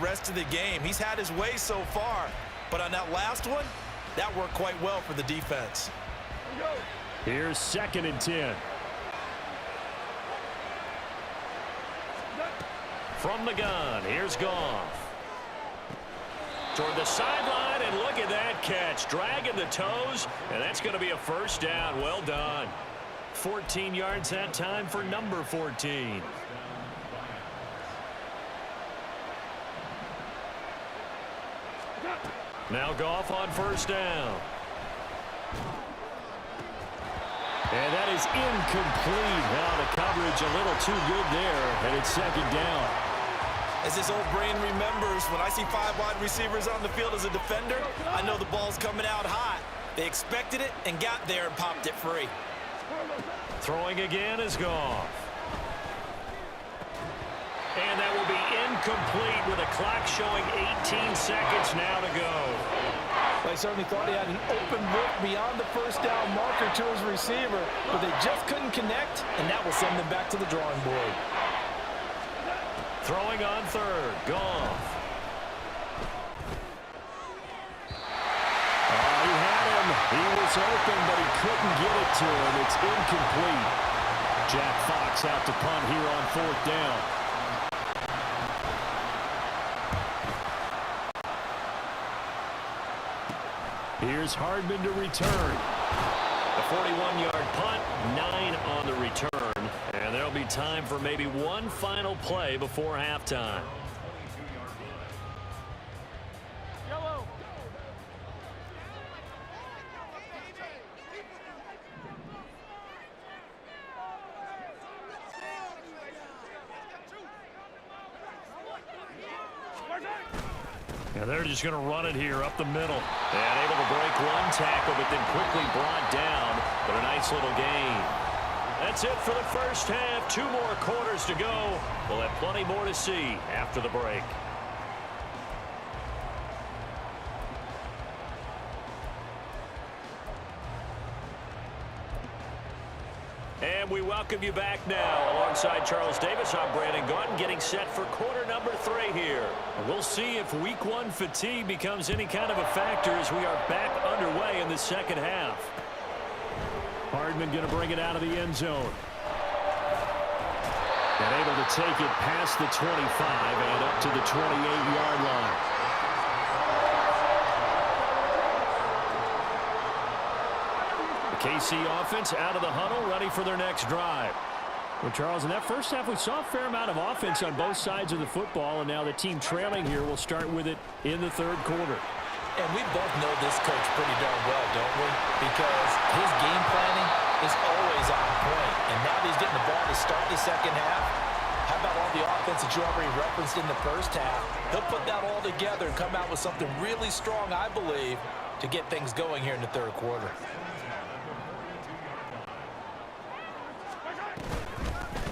rest of the game. He's had his way so far, but on that last one, that worked quite well for the defense. Here's 2nd and 10. From the gun, here's Goff. Toward the sideline, and look at that catch. Dragging the toes, and that's going to be a first down. Well done. 14 yards that time for number 14. Now Goff on first down. And that is incomplete. Now the coverage a little too good there, and it's 2nd down. As this old brain remembers, when I see 5 wide receivers on the field as a defender, I know the ball's coming out hot. They expected it and got there and popped it free. Throwing again is Goff. And that will be incomplete with a clock showing 18 seconds now to go. They certainly thought he had an open look beyond the first down marker to his receiver, but they just couldn't connect, and that will send them back to the drawing board. Throwing on 3rd, Goff. He had him. He was open, but he couldn't get it to him. It's incomplete. Jack Fox out to punt here on 4th down. Here's Hardman to return. A 41-yard punt, 9 on the return. And there'll be time for maybe one final play before halftime. Yellow. And they're just going to run it here up the middle. And able to break one tackle, but then quickly brought down. But a nice little gain. That's it for the first half. 2 more quarters to go. We'll have plenty more to see after the break. And we welcome you back now. Alongside Charles Davis, I'm Brandon Gaudin, getting set for quarter number 3 here. We'll see if week 1 fatigue becomes any kind of a factor as we are back underway in the second half. Hardman going to bring it out of the end zone. And able to take it past the 25 and up to the 28-yard line. KC offense out of the huddle, ready for their next drive. Well, Charles, in that first half, we saw a fair amount of offense on both sides of the football, and now the team trailing here will start with it in the 3rd quarter. And we both know this coach pretty darn well, don't we? Because his game planning is always on point. And now that he's getting the ball to start the second half, how about all the offense that you already referenced in the first half? He'll put that all together and come out with something really strong, I believe, to get things going here in the 3rd quarter.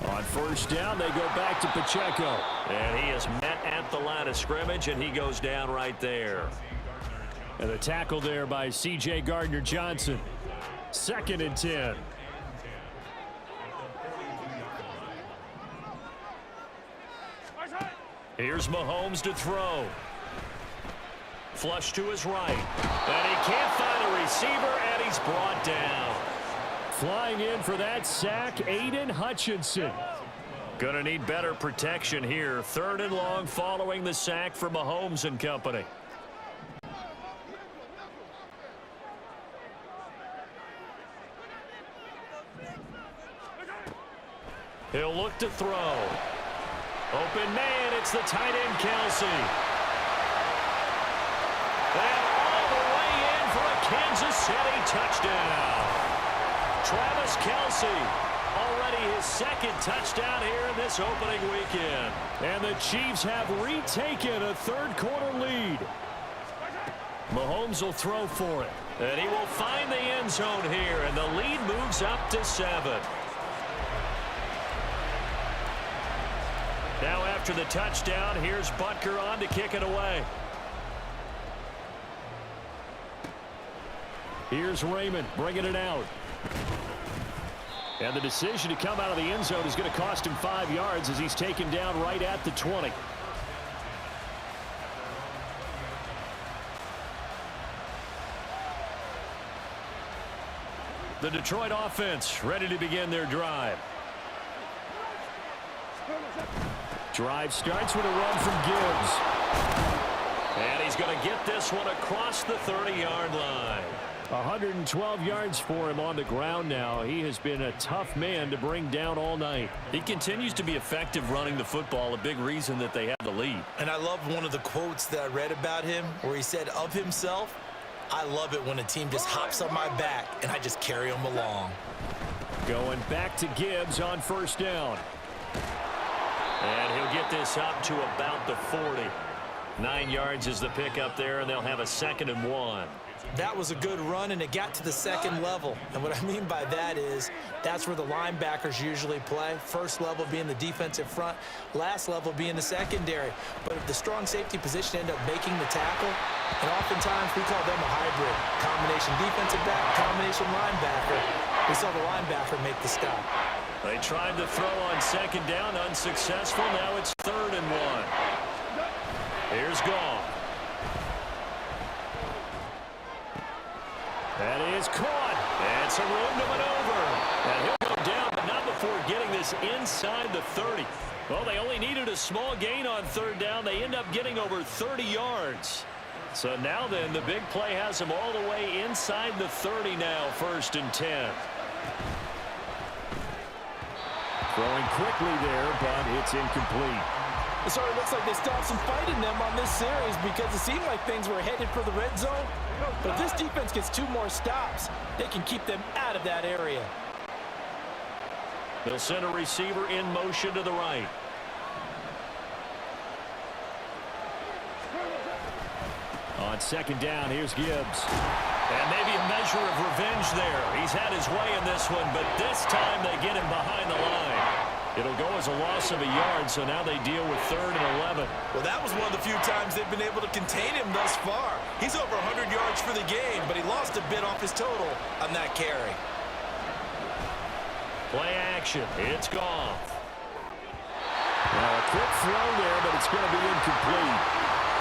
On first down, they go back to Pacheco. And he is met at the line of scrimmage, and he goes down right there. And the tackle there by C.J. Gardner-Johnson. 2nd and 10. Here's Mahomes to throw. Flush to his right. And he can't find a receiver, and he's brought down. Flying in for that sack, Aiden Hutchinson. Gonna need better protection here. 3rd and long following the sack for Mahomes and company. He'll look to throw. Open man, it's the tight end, Kelsey. And all the way in for a Kansas City touchdown. Travis Kelsey, already his 2nd touchdown here in this opening weekend. And the Chiefs have retaken a 3rd quarter lead. Mahomes will throw for it. And he will find the end zone here, and the lead moves up to 7. Now after the touchdown, here's Butker on to kick it away. Here's Raymond bringing it out. And the decision to come out of the end zone is going to cost him 5 yards as he's taken down right at the 20. The Detroit offense ready to begin their drive. Drive starts with a run from Gibbs. And he's going to get this one across the 30-yard line. 112 yards for him on the ground now. He has been a tough man to bring down all night. He continues to be effective running the football, a big reason that they have the lead. And I love one of the quotes that I read about him where he said of himself, "I love it when a team just hops on my back and I just carry them along." Going back to Gibbs on first down. And he'll get this up to about the 40. 9 yards is the pickup there, and they'll have a 2nd and 1. That was a good run, and it got to the second level. And what I mean by that is that's where the linebackers usually play. First level being the defensive front, last level being the secondary. But if the strong safety position end up making the tackle, and oftentimes we call them a hybrid. Combination defensive back, combination linebacker. We saw the linebacker make the stop. They tried to throw on 2nd down, unsuccessful. Now it's 3rd and 1. Here's Goff. That is caught. And some room to maneuver. And he'll go down, but not before getting this inside the 30. Well, they only needed a small gain on 3rd down. They end up getting over 30 yards. So now then, the big play has them all the way inside the 30 now, 1st and 10. Throwing quickly there, but it's incomplete. It sort of looks like they still have some fight in them on this series because it seemed like things were headed for the red zone. But if this defense gets 2 more stops, they can keep them out of that area. They'll send a receiver in motion to the right. On 2nd down, here's Gibbs. And maybe a measure of revenge there. He's had his way in this one, but this time they get him behind the line. It'll go as a loss of a yard, so now they deal with 3rd and 11. Well, that was one of the few times they've been able to contain him thus far. He's over 100 yards for the game, but he lost a bit off his total on that carry. Play action. It's gone. Now a quick throw there, but it's going to be incomplete.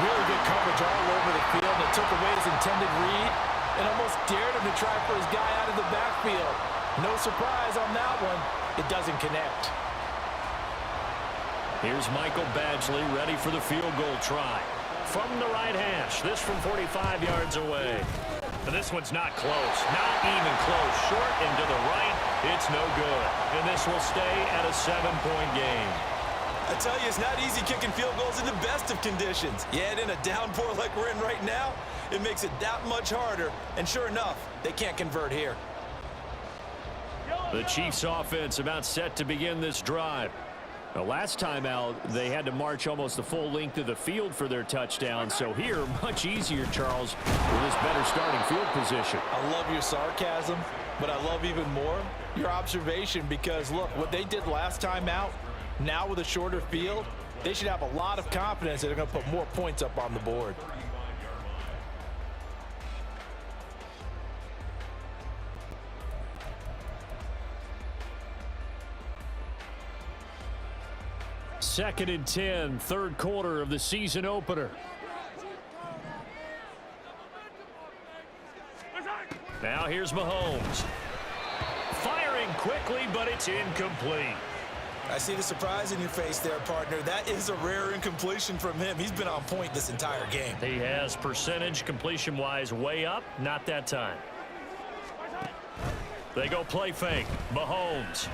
Really good coverage all over the field, and it took away his intended read and almost dared him to try for his guy out of the backfield. No surprise on that one. It doesn't connect. Here's Michael Badgley ready for the field goal try. From the right hash, this from 45 yards away. And this one's not close, not even close. Short and to the right, it's no good. And this will stay at a 7-point game. I tell you, it's not easy kicking field goals in the best of conditions. Yet in a downpour like we're in right now, it makes it that much harder. And sure enough, they can't convert here. The Chiefs offense about set to begin this drive. The last time out, they had to march almost the full length of the field for their touchdown. So here, much easier, Charles, with this better starting field position. I love your sarcasm, but I love even more your observation because, look, what they did last time out, now with a shorter field, they should have a lot of confidence that they're going to put more points up on the board. Second and 10, 3rd quarter of the season opener. Now here's Mahomes. Firing quickly, but it's incomplete. I see the surprise in your face there, partner. That is a rare incompletion from him. He's been on point this entire game. He has percentage completion-wise way up, not that time. They go play fake. Mahomes.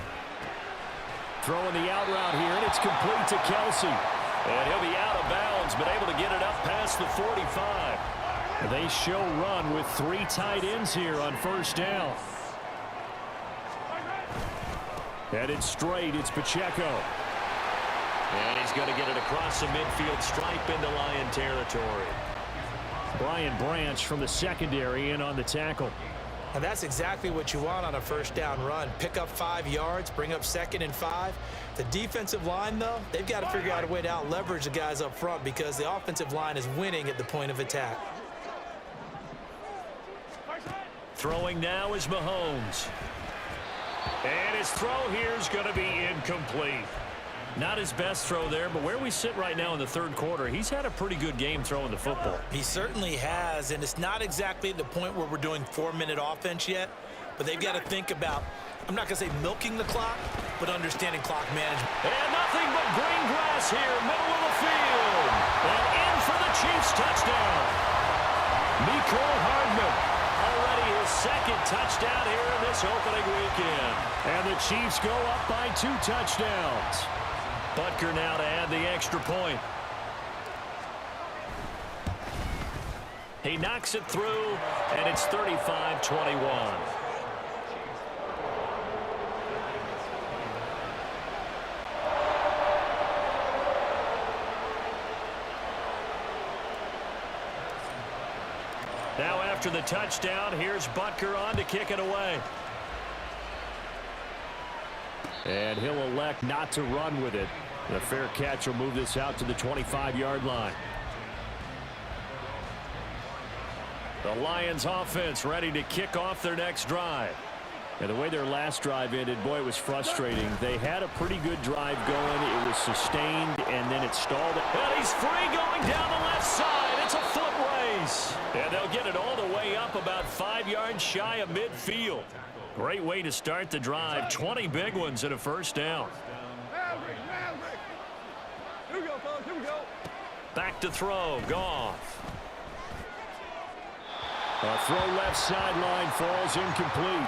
Throwing the out route here, and it's complete to Kelsey. And he'll be out of bounds, but able to get it up past the 45. They show run with 3 tight ends here on first down. Headed straight, it's Pacheco. And he's going to get it across the midfield stripe into Lion territory. Brian Branch from the secondary in on the tackle. And that's exactly what you want on a first down run. Pick up 5 yards, bring up 2nd and 5. The defensive line, though, they've got to figure out a way to out-leverage the guys up front because the offensive line is winning at the point of attack. Throwing now is Mahomes. And his throw here is going to be incomplete. Not his best throw there, but where we sit right now in the 3rd quarter, he's had a pretty good game throwing the football. He certainly has, and it's not exactly at the point where we're doing 4-minute offense yet, but they've got to think about, I'm not going to say milking the clock, but understanding clock management. And nothing but green grass here, middle of the field. And in for the Chiefs touchdown. Mecole Hardman, already his second touchdown here in this opening weekend. And the Chiefs go up by 2 touchdowns. Butker now to add the extra point. He knocks it through, and it's 35-21. Now after the touchdown, here's Butker on to kick it away. And he'll elect not to run with it. The fair catch will move this out to the 25-yard line. The Lions offense ready to kick off their next drive. And the way their last drive ended, boy, it was frustrating. They had a pretty good drive going. It was sustained, and then it stalled. And he's free going down the left side. It's a foot race. And they'll get it all the way up about 5 yards shy of midfield. Great way to start the drive. 20 big ones and a first down. Here we go, fellas. Here we go. Back to throw. Goff. A throw left sideline falls incomplete.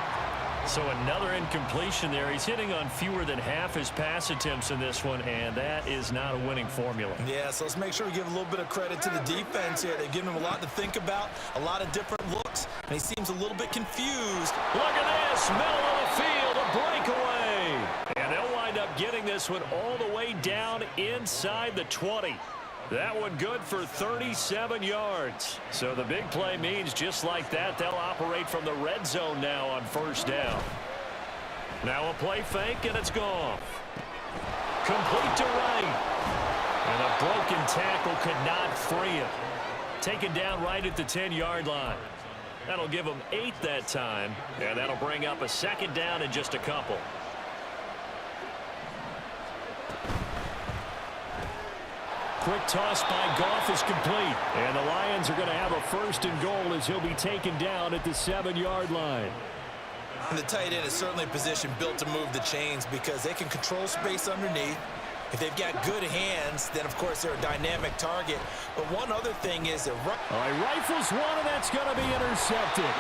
So another incompletion there. He's hitting on fewer than half his pass attempts in this one, and that is not a winning formula. Yeah, so let's make sure we give a little bit of credit to the defense here. They've given him a lot to think about, a lot of different looks, and he seems a little bit confused. Look at this, middle of the field, a breakaway. And they'll wind up getting this one all the way down inside the 20. That one good for 37 yards. So the big play means just like that, they'll operate from the red zone now on first down. Now a play fake, and it's gone. Complete to right. And a broken tackle could not free him. Taken down right at the 10-yard line. That'll give them 8 that time, and that'll bring up a second down in just a couple. Quick toss by Goff is complete. And the Lions are going to have a first and goal as he'll be taken down at the 7-yard line. And the tight end is certainly a position built to move the chains because they can control space underneath. If they've got good hands, then, of course, they're a dynamic target. But one other thing is that... rifles one, and that's going to be intercepted.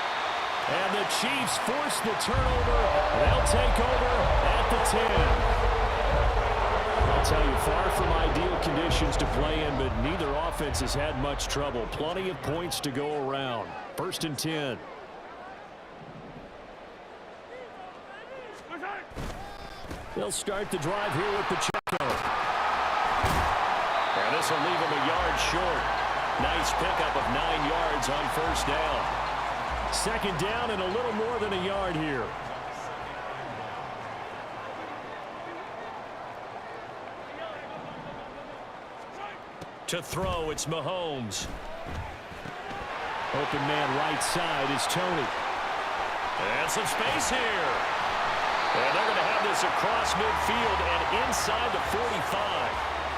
And the Chiefs force the turnover. They'll take over at the 10. I'll tell you, far from ideal conditions to play in, but neither offense has had much trouble. Plenty of points to go around. First and 10. They'll start the drive here with Pacheco. And this will leave him a yard short. Nice pickup of 9 yards on first down. Second down and a little more than a yard here. To throw, it's Mahomes. Open man right side is Tony. And some space here. And they're going to have this across midfield and inside the 45.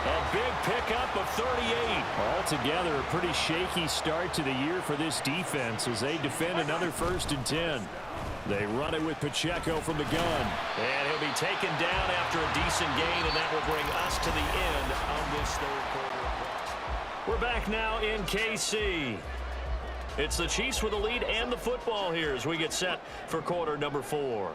A big pickup of 38. Altogether, a pretty shaky start to the year for this defense as they defend another first and 10. They run it with Pacheco from the gun. And he'll be taken down after a decent gain, and that will bring us to the end of this third quarter. We're back now in KC. It's the Chiefs with the lead and the football here as we get set for quarter number 4.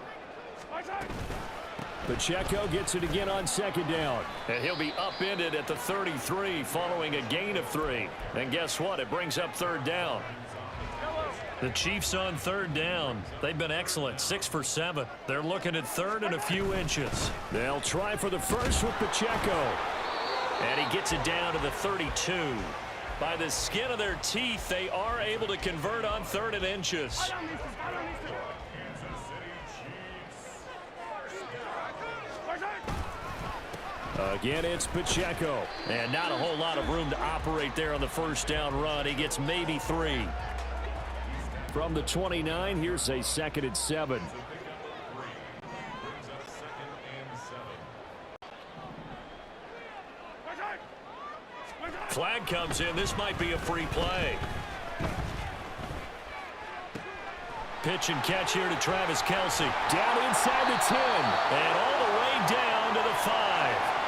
Pacheco gets it again on second down. And he'll be upended at the 33 following a gain of 3. And guess what? It brings up third down. The Chiefs on third down. They've been excellent, 6 for 7. They're looking at third and a few inches. They'll try for the first with Pacheco. And he gets it down to the 32. By the skin of their teeth, they are able to convert on third and inches. Again, it's Pacheco. And not a whole lot of room to operate there on the first down run. He gets maybe 3. From the 29, here's a second and 7. Flag comes in. This might be a free play. pitch and catch here to Travis Kelce. Down inside the 10 and all the way down to the 5.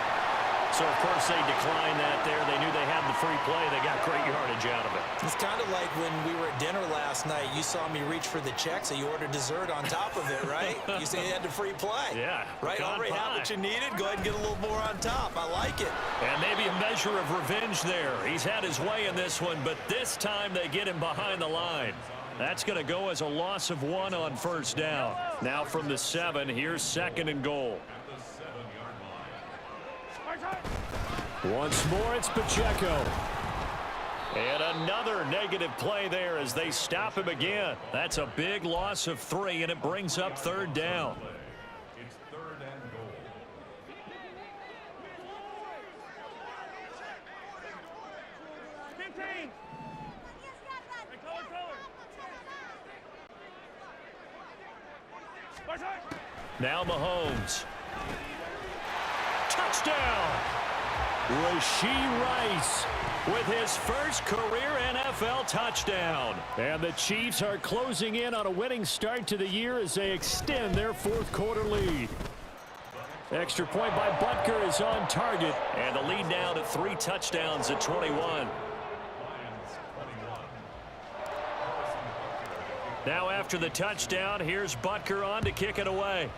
So, of course, they declined that there. They knew they had the free play. They got great yardage out of it. It's kind of like when we were at dinner last night. You saw me reach for the check, so you ordered dessert on top of it, right? You said you had the free play. Yeah. Right? Already had what you needed. Go ahead and get a little more on top. I like it. And maybe a measure of revenge there. He's had his way in this one, but this time they get him behind the line. That's going to go as a loss of 1 on first down. Now from the 7, here's 2nd and goal. Once more, it's Pacheco. And another negative play there as they stop him again. That's a big loss of 3, and it brings up 3rd down. It's 3rd and goal. Now Mahomes. Touchdown! Rashee Rice with his first career NFL touchdown. And the Chiefs are closing in on a winning start to the year as they extend their 4th quarter lead. Extra point by Butker is on target. And the lead now to 3 touchdowns at 21. Now after the touchdown, here's Butker on to kick it away.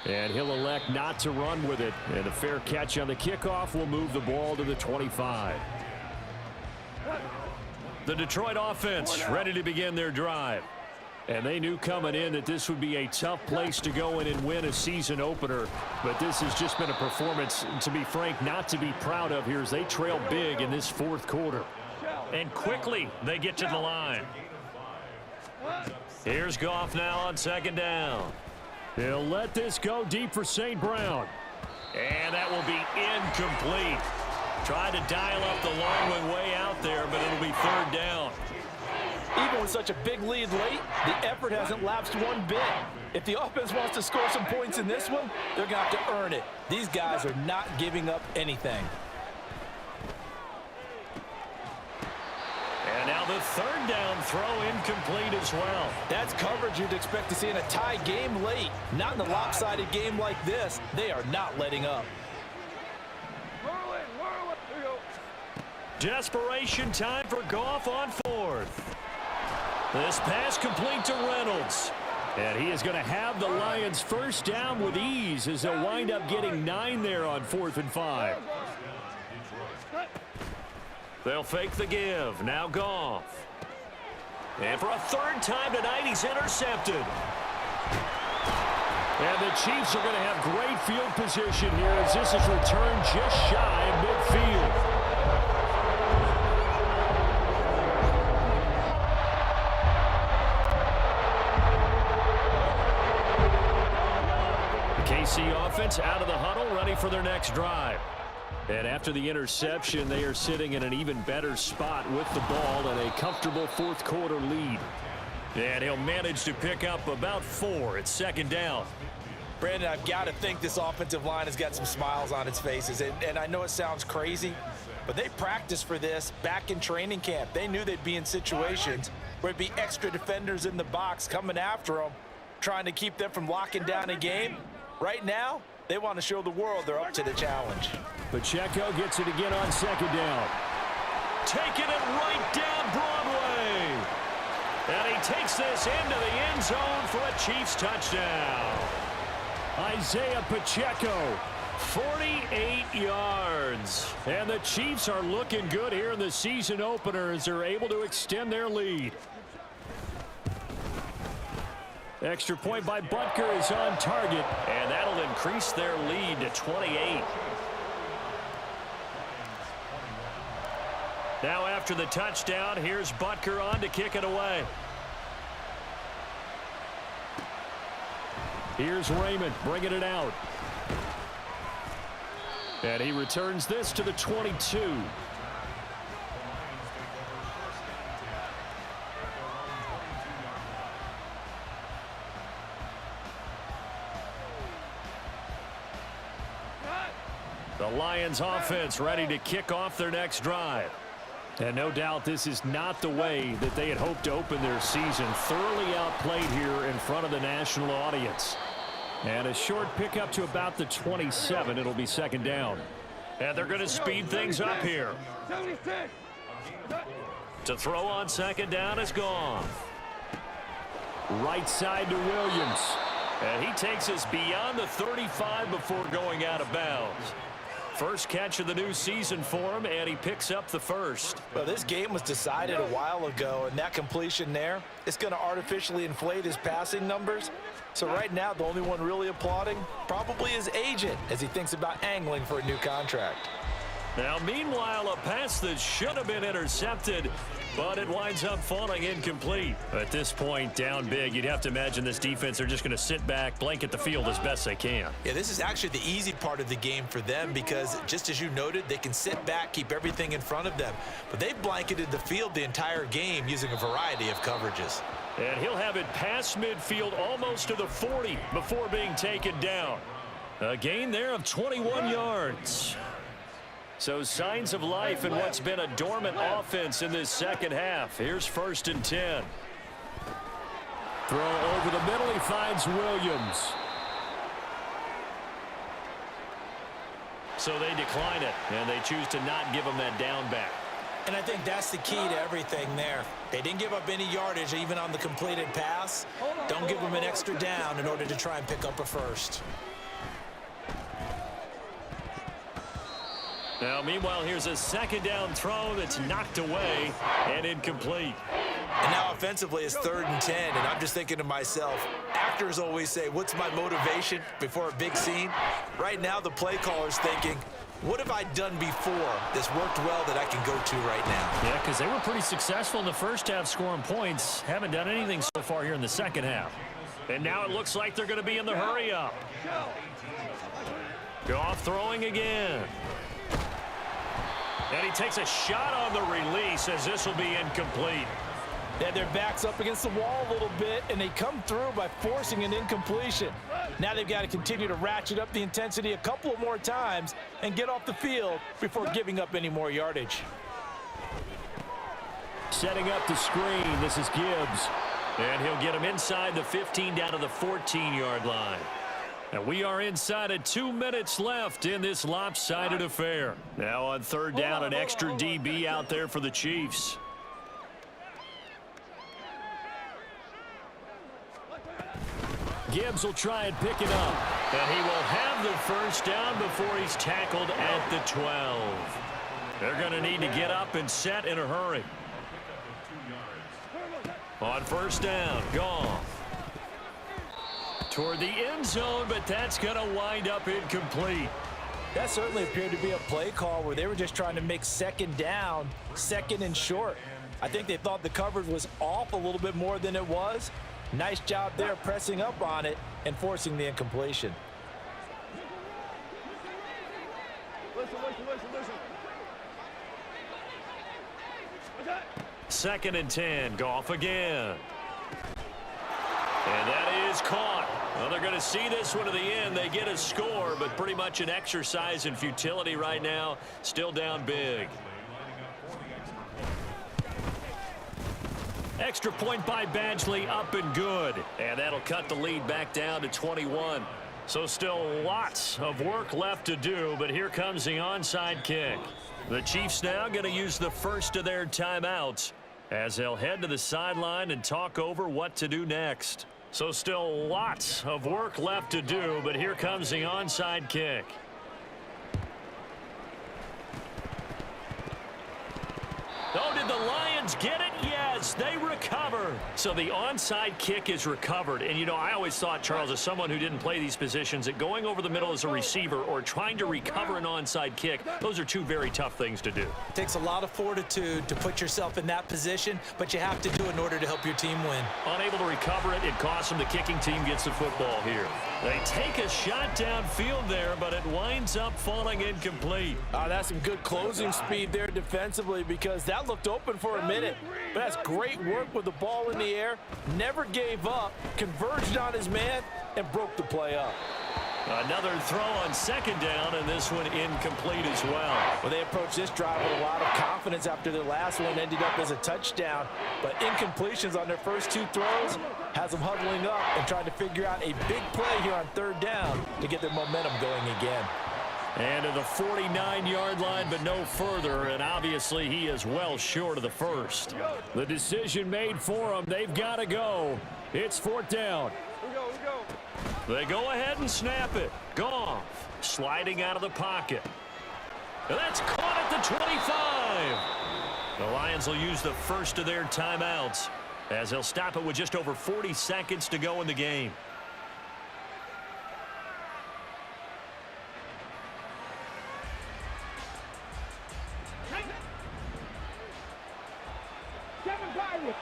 And he'll elect not to run with it. And a fair catch on the kickoff will move the ball to the 25. The Detroit offense ready to begin their drive. And they knew coming in that this would be a tough place to go in and win a season opener. But this has just been a performance, to be frank, not to be proud of here as they trail big in this 4th quarter. And quickly they get to the line. Here's Goff now on 2nd down. He'll let this go deep for St. Brown. And that will be incomplete. Tried to dial up the long one way out there, but it'll be 3rd down. Even with such a big lead late, the effort hasn't lapsed one bit. If the offense wants to score some points in this one, they're going to have to earn it. These guys are not giving up anything. And now the 3rd down throw incomplete as well. That's coverage you'd expect to see in a tie game late. Not in a lopsided game like this. They are not letting up. Whirl it. Here we go. Desperation time for Goff on 4th. This pass complete to Reynolds. And he is going to have the Lions first down with ease as they'll wind up getting 9 there on 4th and 5. They'll fake the give. Now Goff. And for a 3rd time tonight, he's intercepted. And the Chiefs are going to have great field position here as this is returned just shy of midfield. The KC offense out of the huddle, ready for their next drive. And after the interception, they are sitting in an even better spot with the ball and a comfortable 4th quarter lead. And he'll manage to pick up about 4 at 2nd down. Brandon, I've got to think this offensive line has got some smiles on its faces. And I know it sounds crazy, but they practiced for this back in training camp. They knew they'd be in situations where it'd be extra defenders in the box coming after them, trying to keep them from locking down a game. Right now, they want to show the world they're up to the challenge. Pacheco gets it again on 2nd down. Taking it right down Broadway. And he takes this into the end zone for a Chiefs touchdown. Isaiah Pacheco, 48 yards. And the Chiefs are looking good here in the season opener as they're able to extend their lead. Extra point by Butker is on target, and that'll increase their lead to 28. Now after the touchdown, here's Butker on to kick it away. Here's Raymond bringing it out. And he returns this to the 22. The Lions offense ready to kick off their next drive. And no doubt this is not the way that they had hoped to open their season. Thoroughly outplayed here in front of the national audience. And a short pickup to about the 27. It'll be second down. And they're going to speed things up here. 76. To throw on second down is gone. Right side to Williams. And he takes us beyond the 35 before going out of bounds. First catch of the new season for him, and he picks up the first. Well, this game was decided a while ago, and that completion there, it's going to artificially inflate his passing numbers. So right now, the only one really applauding probably his agent as he thinks about angling for a new contract. Now, meanwhile, a pass that should have been intercepted, but it winds up falling incomplete. At this point, down big, you'd have to imagine this defense are just going to sit back, blanket the field as best they can. Yeah, this is actually the easy part of the game for them because, just as you noted, they can sit back, keep everything in front of them. But they've blanketed the field the entire game using a variety of coverages. And he'll have it past midfield almost to the 40 before being taken down. A gain there of 21 yards. So signs of life in what's been a dormant offense in this second half. Here's 1st and 10. Throw over the middle. He finds Williams. So they decline it, and they choose to not give him that down back. And I think that's the key to everything there. They didn't give up any yardage even on the completed pass. Don't give them an extra down in order to try and pick up a first. Now, meanwhile, here's a second down throw that's knocked away and incomplete. And now offensively it's 3rd and 10, and I'm just thinking to myself, actors always say, what's my motivation before a big scene? Right now the play caller's thinking, what have I done before that's worked well that I can go to right now? Yeah, because they were pretty successful in the first half scoring points. Haven't done anything so far here in the second half. And now it looks like they're going to be in the hurry up. Goff throwing again. And he takes a shot on the release as this will be incomplete. They had their backs up against the wall a little bit, and they come through by forcing an incompletion. Now they've got to continue to ratchet up the intensity a couple of more times and get off the field before giving up any more yardage. Setting up the screen, this is Gibbs. And he'll get him inside the 15 down to the 14-yard line. And we are inside of 2 minutes left in this lopsided affair. Now on 3rd down, an extra DB out there for the Chiefs. Gibbs will try and pick it up. And he will have the first down before he's tackled at the 12. They're going to need to get up and set in a hurry. On 1st down, Goff. Toward the end zone, but that's going to wind up incomplete. That certainly appeared to be a play call where they were just trying to make second down, 2nd and short. I think they thought the coverage was off a little bit more than it was. Nice job there pressing up on it and forcing the incompletion. Listen. 2nd and 10, Goff again. And that is caught. Well, they're going to see this one to the end. They get a score, but pretty much an exercise in futility right now. Still down big. Extra point by Badgley, up and good. And that'll cut the lead back down to 21. So still lots of work left to do, but here comes the onside kick. The Chiefs now going to use the first of their timeouts as they'll head to the sideline and talk over what to do next. So still lots of work left to do, but here comes the onside kick. Oh, did the Lions get it? Yes, they recover. So the onside kick is recovered. And, you know, I always thought, Charles, as someone who didn't play these positions, that going over the middle as a receiver or trying to recover an onside kick, those are two very tough things to do. It takes a lot of fortitude to put yourself in that position, but you have to do it in order to help your team win. Unable to recover it, it costs them. The kicking team gets the football here. They take a shot downfield there, but it winds up falling incomplete. That's some good closing speed there defensively because that looked open for a minute. But that's great work with the ball in the air. Never gave up, converged on his man, and broke the play up. Another throw on second down, and this one incomplete as well. Well, they approached this drive with a lot of confidence after their last one ended up as a touchdown. But incompletions on their first two throws has them huddling up and trying to figure out a big play here on third down to get their momentum going again. And to the 49-yard line, but no further, and obviously he is well short of the first. The decision made for him. They've got to go. It's fourth down. We go. They go ahead and snap it. Goff sliding out of the pocket. And that's caught at the 25. The Lions will use the first of their timeouts as they'll stop it with just over 40 seconds to go in the game.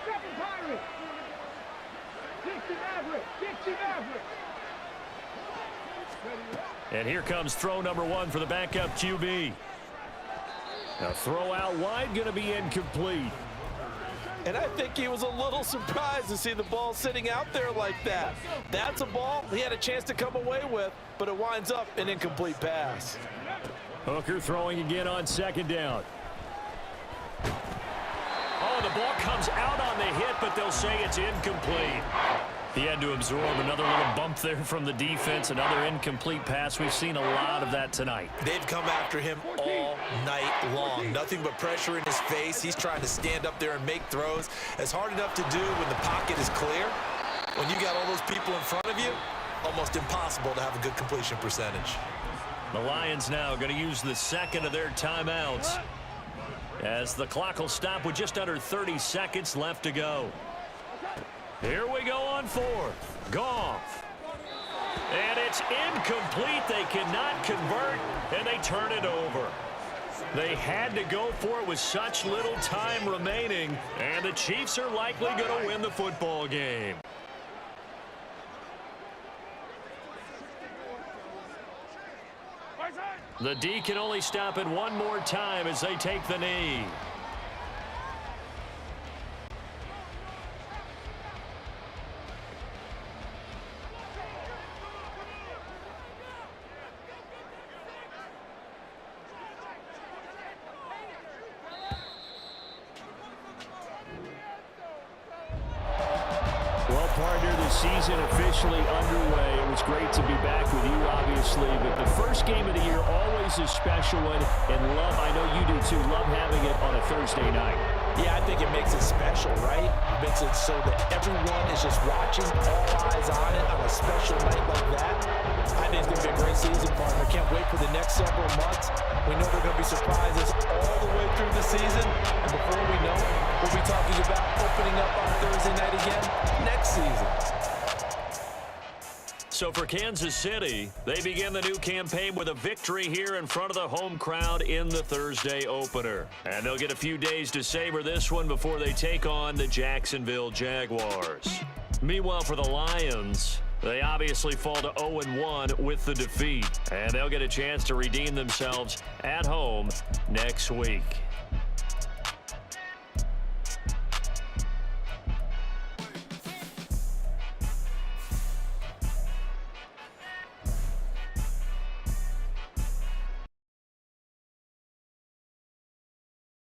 Second Pirate. Dixie Maverick. And here comes throw number one for the backup QB. Now throw out wide, going to be incomplete. And I think he was a little surprised to see the ball sitting out there like that. That's a ball he had a chance to come away with, but it winds up an incomplete pass. Hooker throwing again on second down. Oh, the ball comes out on the hit, but they'll say it's incomplete. He had to absorb another little bump there from the defense, another incomplete pass. We've seen a lot of that tonight. They've come after him all night long. Nothing but pressure in his face. He's trying to stand up there and make throws. It's hard enough to do when the pocket is clear. When you got all those people in front of you, almost impossible to have a good completion percentage. The Lions now going to use the second of their timeouts as the clock will stop with just under 30 seconds left to go. Here we go on fourth. Goff. And it's incomplete. They cannot convert, and they turn it over. They had to go for it with such little time remaining, and the Chiefs are likely going to win the football game. The D can only stop it one more time as they take the knee. Well, partner, the season officially underway. It was great to be back with you, obviously, but the first game of the year always a special one, and I know you do too, love having it on a Thursday night. Yeah, I think it makes it special, right? It makes it so that everyone is just watching, all eyes on it on a special night like that. I think it's going to be a great season, partner. Can't wait for the next several months. We know there are going to be surprises all the way through the season, and before we know it, we'll be talking about opening up on Thursday night again next season. So for Kansas City, they begin the new campaign with a victory here in front of the home crowd in the Thursday opener. And they'll get a few days to savor this one before they take on the Jacksonville Jaguars. Meanwhile, for the Lions, they obviously fall to 0-1 with the defeat. And they'll get a chance to redeem themselves at home next week.